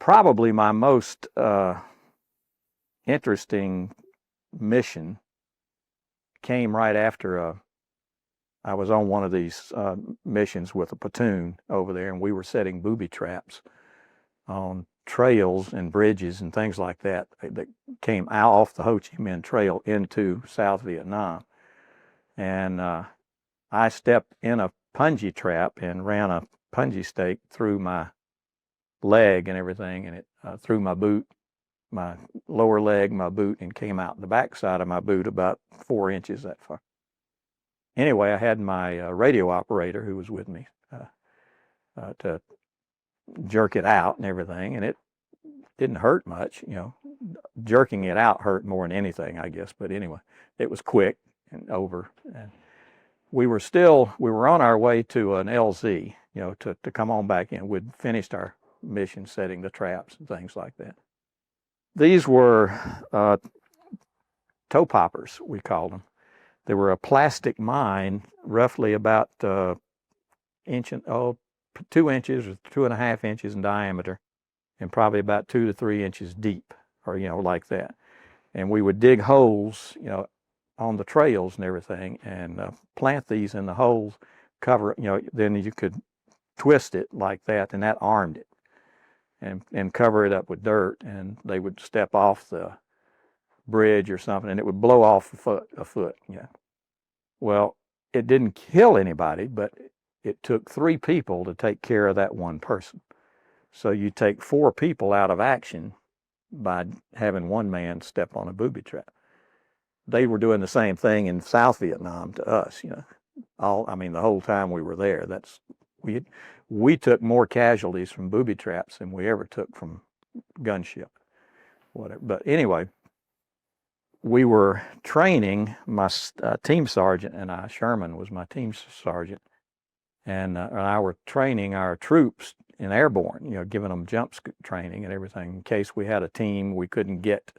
probably my most interesting mission came right after I was on one of these missions with a platoon over there, and we were setting booby traps on trails and bridges and things like that that came out off the Ho Chi Minh Trail into South Vietnam. And I stepped in a Punji trap and ran a Punji stake through my leg and everything, and it through my boot, my lower leg, my boot, and came out the back side of my boot about 4 inches that far. Anyway, I had my radio operator who was with me to jerk it out and everything, and it didn't hurt much. You know, jerking it out hurt more than anything, I guess. But anyway, it was quick and over. And we were on our way to an LZ, you know, to come on back in. We'd finished our mission setting the traps and things like that. These were toe poppers, we called them. They were a plastic mine, roughly about 2 inches or 2.5 inches in diameter, and probably about 2 to 3 inches deep, or, you know, like that. And we would dig holes, you know, on the trails and everything, and plant these in the holes, cover it, you know, then you could twist it like that, and that armed it, and cover it up with dirt, and they would step off the bridge or something, and it would blow off a foot. Yeah. Well, it didn't kill anybody, but it took 3 people to take care of that one person. So you take 4 people out of action by having one man step on a booby trap. They were doing the same thing in South Vietnam to us, you know. The whole time we were there, we took more casualties from booby traps than we ever took from gunship, whatever. But anyway, we were training, my team sergeant and I, Sherman was my team sergeant, and I were training our troops in airborne, you know, giving them jump training and everything. In case we had a team we couldn't get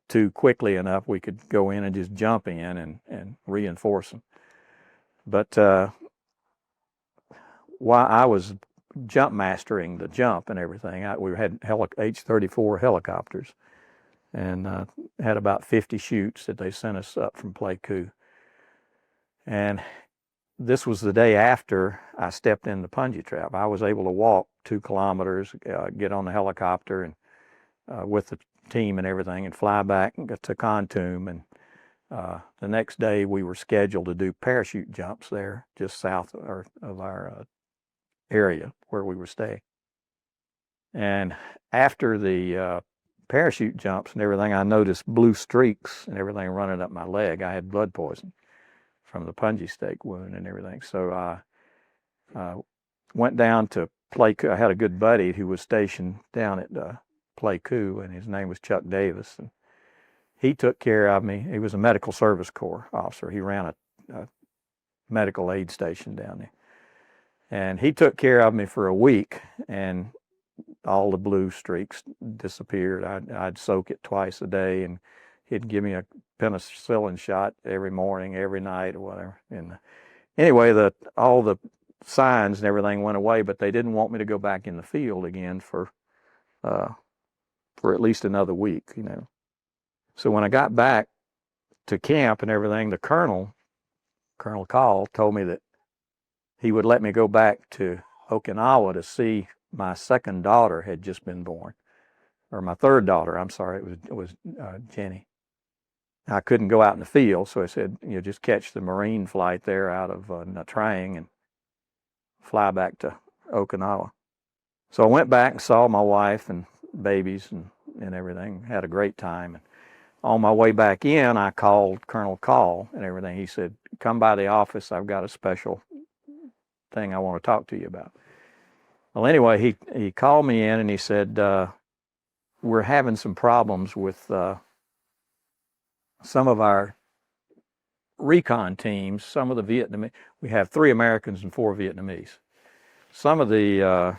to quickly enough, we could go in and just jump in and reinforce them. But while I was jump mastering the jump and everything, we had H-34 helicopters, and had about 50 chutes that they sent us up from Pleiku. And this was the day after I stepped in the Punji trap. I was able to walk 2 kilometers, get on the helicopter and with the team and everything, and fly back to Kontum. And the next day we were scheduled to do parachute jumps there, just south of our area where we were staying. And after the parachute jumps and everything, I noticed blue streaks and everything running up my leg. I had blood poison from the Punji stake wound and everything. So I went down to Pleiku. I had a good buddy who was stationed down at Pleiku, and his name was Chuck Davis. And he took care of me. He was a medical service corps officer. He ran a medical aid station down there. And he took care of me for a week, and all the blue streaks disappeared. I'd soak it twice a day, and he'd give me a penicillin shot every morning, every night, or whatever. And anyway, all the signs and everything went away, but they didn't want me to go back in the field again for at least another week, you know. So when I got back to camp and everything, the Colonel Call, told me that he would let me go back to Okinawa to see my second daughter had just been born, or my third daughter. I'm sorry, it was Jenny. I couldn't go out in the field, so I said, you know, just catch the Marine flight there out of Nha Trang and fly back to Okinawa. So I went back and saw my wife and babies and everything. Had a great time. And on my way back in, I called Colonel Call and everything. He said, "Come by the office. I've got a special thing I want to talk to you about." Well, anyway, he called me in and he said, "We're having some problems with some of our recon teams, some of the Vietnamese. We have 3 Americans and 4 Vietnamese. Some of the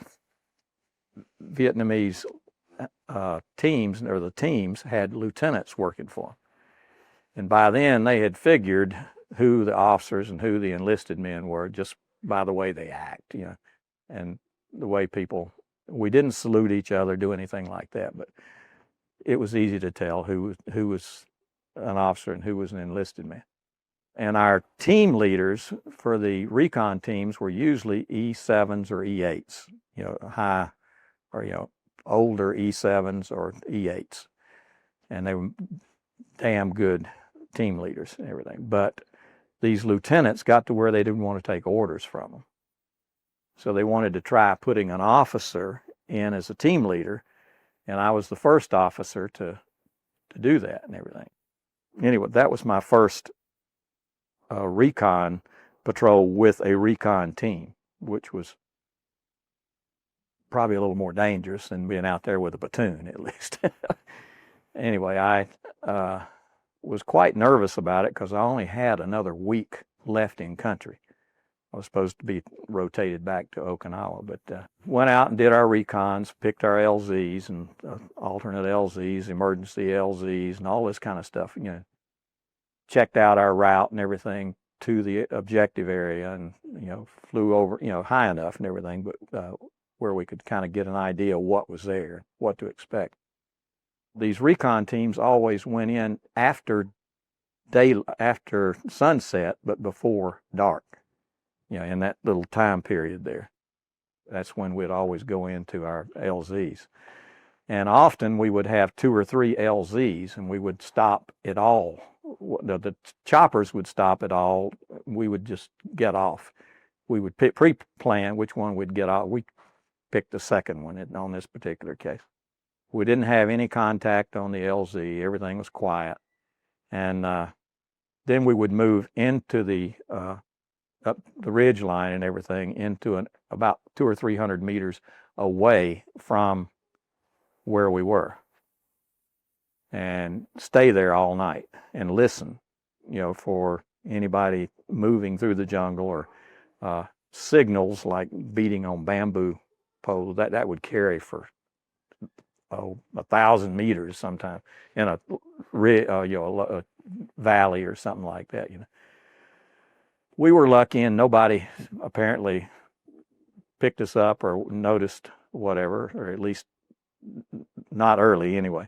Vietnamese teams, or the teams, had lieutenants working for them. And by then they had figured who the officers and who the enlisted men were just by the way they act, you know, and the way people We didn't salute each other, do anything like that, but it was easy to tell who was an officer and who was an enlisted man. And our team leaders for the recon teams were usually E7s or E8s, you know, high or, you know, older E7s or E8s. And they were damn good team leaders and everything. But these lieutenants got to where they didn't want to take orders from them. So they wanted to try putting an officer in as a team leader, and I was the first officer to do that and everything. Anyway, that was my first recon patrol with a recon team, which was probably a little more dangerous than being out there with a platoon, at least. Anyway, I was quite nervous about it because I only had another week left in country. I was supposed to be rotated back to Okinawa, but went out and did our recons, picked our LZs and alternate LZs, emergency LZs, and all this kind of stuff. You know, checked out our route and everything to the objective area, and you know, flew over, you know, high enough and everything, but where we could kind of get an idea of what was there, what to expect. These recon teams always went in after sunset, but before dark. You know, in that little time period there. That's when we'd always go into our LZs. And often we would have 2 or 3 LZs, and we would stop at all. The choppers would stop at all. We would just get off. We would pre-plan which one we'd get off. We picked the second one on this particular case. We didn't have any contact on the LZ. Everything was quiet. And then we would move into the up the ridge line and everything into about 200 or 300 meters away from where we were, and stay there all night and listen, you know, for anybody moving through the jungle or signals like beating on bamboo poles that would carry for 1,000 meters sometimes in a a valley or something like that, you know. We were lucky, and nobody apparently picked us up or noticed whatever, or at least not early anyway.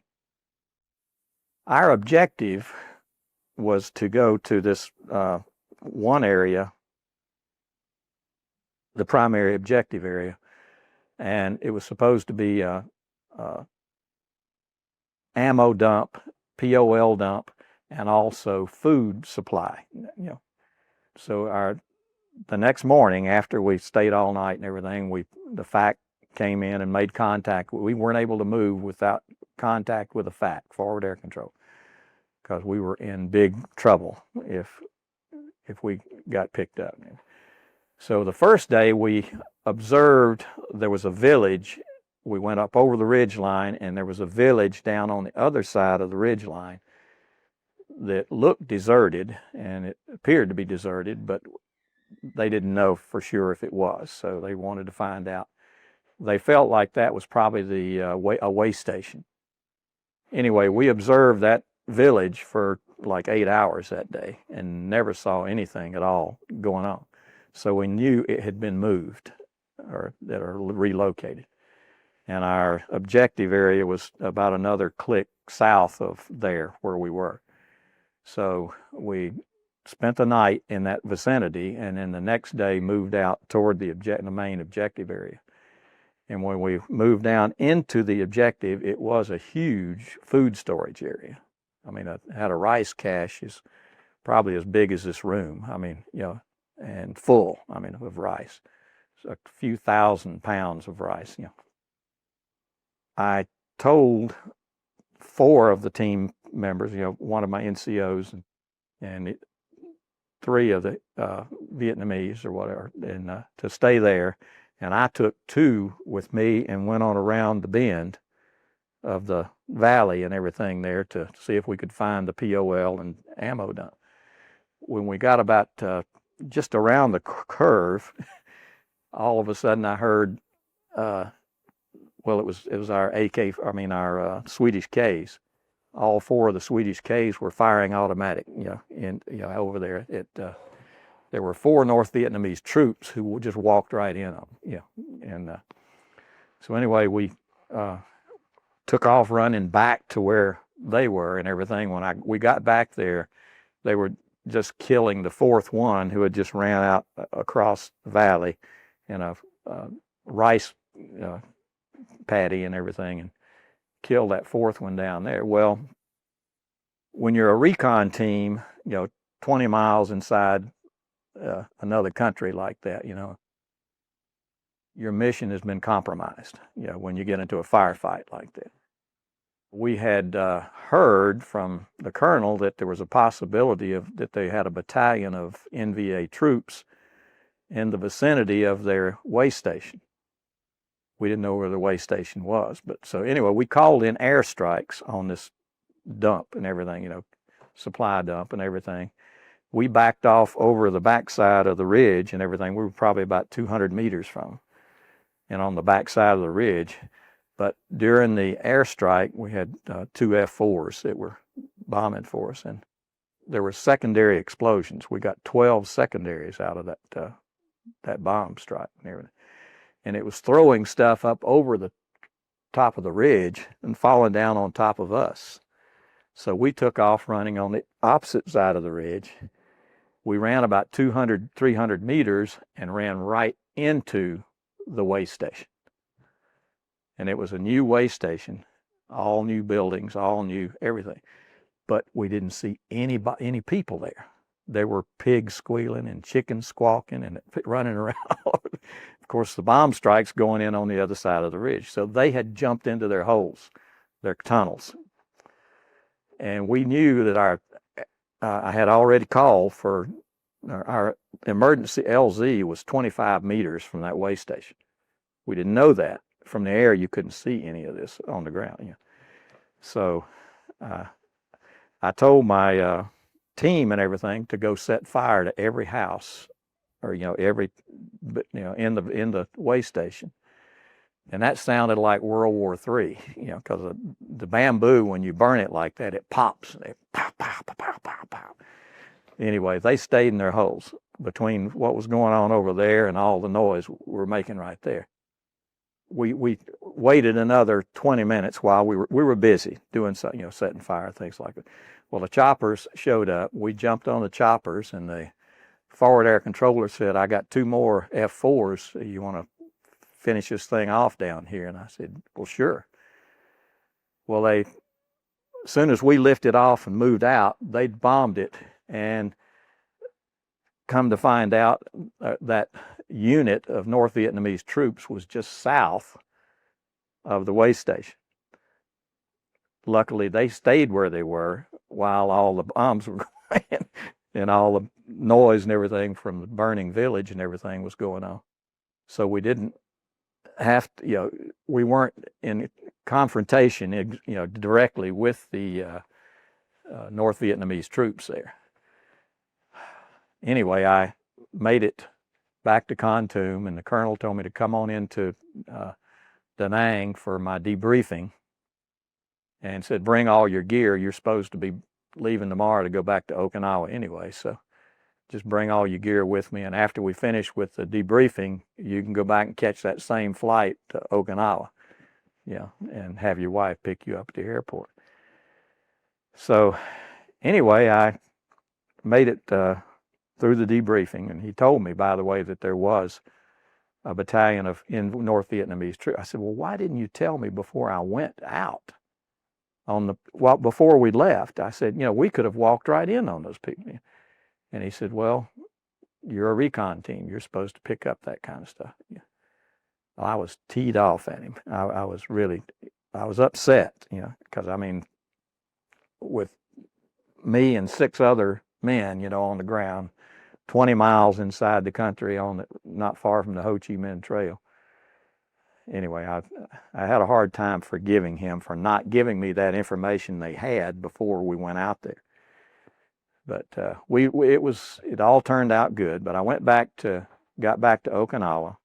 Our objective was to go to this one area, the primary objective area, and it was supposed to be a ammo dump, POL dump, and also food supply, you know. So the next morning, after we stayed all night and everything, the FAC came in and made contact. We weren't able to move without contact with the FAC, forward air control, because we were in big trouble if we got picked up. So the first day we observed there was a village. We went up over the ridge line, and there was a village down on the other side of the ridge line that looked deserted, and it appeared to be deserted, but they didn't know for sure if it was, so they wanted to find out. They felt like that was probably a way station. Anyway, we observed that village for like 8 hours that day and never saw anything at all going on. So we knew it had been moved or relocated. And our objective area was about another click south of there where we were. So we spent the night in that vicinity, and then the next day moved out toward the main objective area. And when we moved down into the objective, it was a huge food storage area. I mean, it had a rice cache is probably as big as this room. I mean, you know, and full, I mean, of rice. So a few thousand pounds of rice, you know. I told 4 of the team members, you know, one of my NCOs and 3 of the Vietnamese or whatever, and to stay there. And I took 2 with me and went on around the bend of the valley and everything there to see if we could find the POL and ammo dump. When we got about just around the curve, all of a sudden I heard, well, it was our our Swedish Ks. All 4 of the Swedish Ks were firing automatic, you know, over there. There were 4 North Vietnamese troops who just walked right in on them, you know, and So anyway, we took off running back to where they were and everything. When we got back there, they were just killing the fourth one, who had just ran out across the valley in a rice paddy and everything, and killed that fourth one down there. Well, when you're a recon team, 20 miles inside another country like that, your mission has been compromised, when you get into a firefight like that. We had heard from the colonel that there was a possibility that they had a battalion of NVA troops in the vicinity of their way station. We didn't know where the way station was, but so anyway, we called in airstrikes on this dump and everything, supply dump and everything. We backed off over the backside of the ridge and everything. We were probably about 200 meters from them, and on the backside of the ridge. But during the airstrike, we had 2 F-4s that were bombing for us, and there were secondary explosions. We got 12 secondaries out of that bomb strike and everything. And it was throwing stuff up over the top of the ridge and falling down on top of us. So we took off running on the opposite side of the ridge. We ran about 200, 300 meters and ran right into the way station. And it was a new way station, all new buildings, all new everything. But we didn't see any people there. There were pigs squealing and chickens squawking and running around. Of course, the bomb strike's going in on the other side of the ridge. So they had jumped into their holes, their tunnels. And we knew that I had already called for our emergency LZ was 25 meters from that way station. We didn't know that. From the air, you couldn't see any of this on the ground. So I told my team and everything to go set fire to every house, or every in the way station, and that sounded like World War III. Because the bamboo, when you burn it like that, it pops. And pow, pow, pow, pow, pow, pow. Anyway, they stayed in their holes between what was going on over there and all the noise we're making right there. We waited another 20 minutes while we were busy doing something, setting fire, things like that. Well, the choppers showed up. We jumped on the choppers, and the forward air controller said, "I got 2 more F-4s. You want to finish this thing off down here?" And I said, "Well, sure." Well, as soon as we lifted off and moved out, they'd bombed it, and come to find out that unit of North Vietnamese troops was just south of the way station. Luckily, they stayed where they were while all the bombs were going and all the noise and everything from the burning village and everything was going on. So we didn't have to, we weren't in confrontation, directly with the North Vietnamese troops there. Anyway, I made it back to Kontum, and the colonel told me to come on into Da Nang for my debriefing, and said, "Bring all your gear. You're supposed to be leaving tomorrow to go back to Okinawa anyway, so just bring all your gear with me, and after we finish with the debriefing, you can go back and catch that same flight to Okinawa, and have your wife pick you up at the airport." So anyway, I made it through the debriefing, and he told me, by the way, that there was a battalion of North Vietnamese troops. I said, "Well, why didn't you tell me before I went out before we left?" I said, "We could have walked right in on those people." And he said, "Well, you're a recon team. You're supposed to pick up that kind of stuff." Well, I was teed off at him. I was upset, because with me and 6 other men, on the ground, 20 miles inside the country, not far from the Ho Chi Minh Trail. Anyway, I had a hard time forgiving him for not giving me that information they had before we went out there. But it all turned out good. But I got back to Okinawa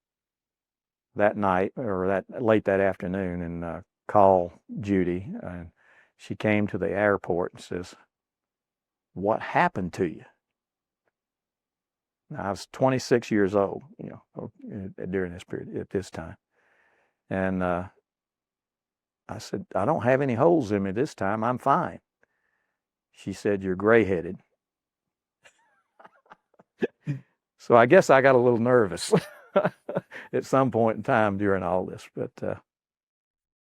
that night, or that late that afternoon, and called Judy, and she came to the airport and says, "What happened to you?" Now, I was 26 years old, during this period, at this time. And I said, I don't have any holes in me this time. I'm fine. She said, you're gray-headed. So I guess I got a little nervous at some point in time during all this. But